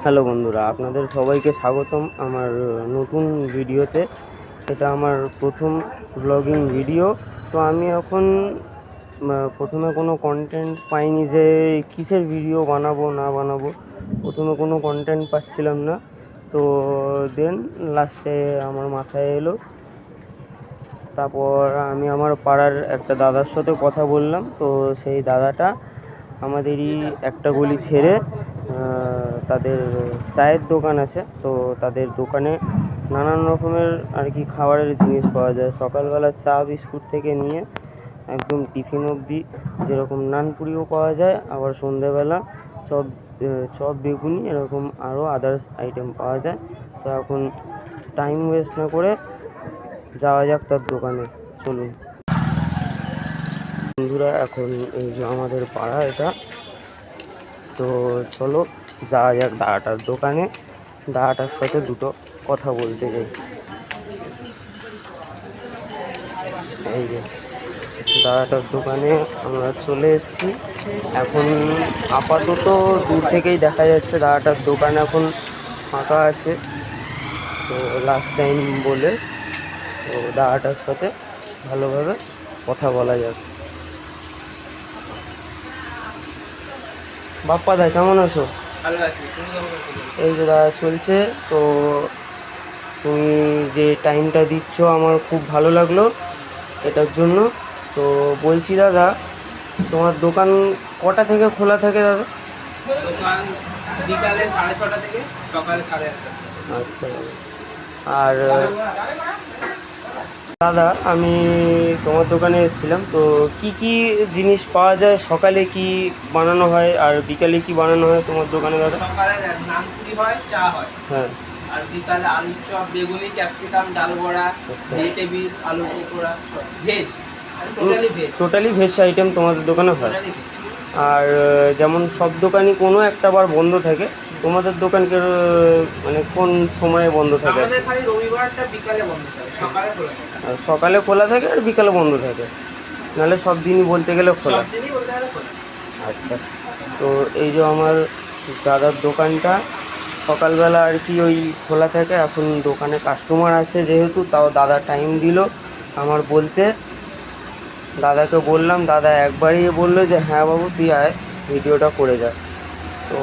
Hello বন্ধুরা, আপনাদের সবাইকে স্বাগতম আমার নতুন ভিডিওতে। এটা আমার প্রথম ব্লগিং ভিডিও। তো আমি এখন প্রথমে কোনো কন্টেন্ট পাইনি যে কিসের ভিডিও বানাবো না বানাবো। প্রথমে কোনো কন্টেন্ট পাচ্ছিলাম না। তো দেন লাস্টে আমার মাথায় এলো। তারপর আমি আমার পাড়ার একটা দাদার সাথে কথা বললাম। তো সেই দাদাটা আমাদেরই একটা গলি ছেড়ে তাদের চায়ের দোকান আছে। তো তাদের দোকানে নানান রকমের আর কি খাবারের জিনিস পাওয়া যায়। সকালবেলা চা বিস্কুট থেকে নিয়ে একদম টিফিন অবধি, যেরকম নানপুরিও পাওয়া যায়, আবার সন্ধেবেলা চপ চপ বেগুনি এরকম আরও আদার্স আইটেম পাওয়া যায়। তো এখন টাইম ওয়েস্ট না করে যাওয়া যাক তার দোকানে, চলুন বন্ধুরা। এখন এই যে আমাদের পাড়া এটা, তো চলো যাওয়া যাক দাদাটার দোকানে। দাদাটার সাথে দুটো কথা বলতে যাই। এই যে দাদাটার দোকানে আমরা চলে এসেছি। এখন আপাতত দূর থেকেই দেখা যাচ্ছে দাদাটার দোকান এখন ফাঁকা আছে। তো লাস্ট টাইম বলে, তো দাদাটার সাথে ভালোভাবে কথা বলা যাক। বাপ্পা দা, কেমন আছো? ভালো আছি, তুমি কেমন আছো? এই যে দাদা চলছে। তো তুমি যে টাইমটা দিচ্ছ আমার খুব ভালো লাগলো এটার জন্য। তো বলছি দাদা, তোমার দোকান কটা থেকে খোলা থাকে দাদা? দোকান বিকালে 6:30 থেকে সকালে 8:30। আচ্ছা দাদা। আর দাদা, আমি তোমার দোকানে এসেছিলাম। তো কি কি জিনিস পাওয়া যায়? সকালে কি বানানো হয় আর বিকালে কি বানানো হয় তোমার দোকানে দাদা? সকালে নানপুরি হয়, চা হয়। হ্যাঁ। আর বিকালে আলুর চপ, বেগুনি, ক্যাপসিকাম, ডাল বড়া, আচ্ছা, ভেজিটেবিল, আলু pakora, veg, totally veg. Totally veg item তোমাদের দোকানে হয়? Totally veg. আর যেমন সব দোকানই কোনো একটা বার বন্ধ থাকে, তোমাদের দোকানকে মানে কোন সময়ে বন্ধ থাকে? আমাদের খালি রবিবারটা বিকালে বন্ধ থাকে, সকালে খোলা থাকে। সকালে খোলা থাকে আর বিকালে বন্ধ থাকে, নাহলে সব দিনই বলতে গেলে খোলা? সব দিনই বলতে গেলে খোলা। আচ্ছা। তো এই যে আমার দাদার দোকানটা সকালবেলা আর কি ওই খোলা থাকে। এখন দোকানে কাস্টমার আছে যেহেতু, তাও দাদা টাইম দিল আমার বলতে। দাদাকে বললাম, দাদা একবারই বললো যে হ্যাঁ বাবু তুই আয়, ভিডিওটা করে যা। তো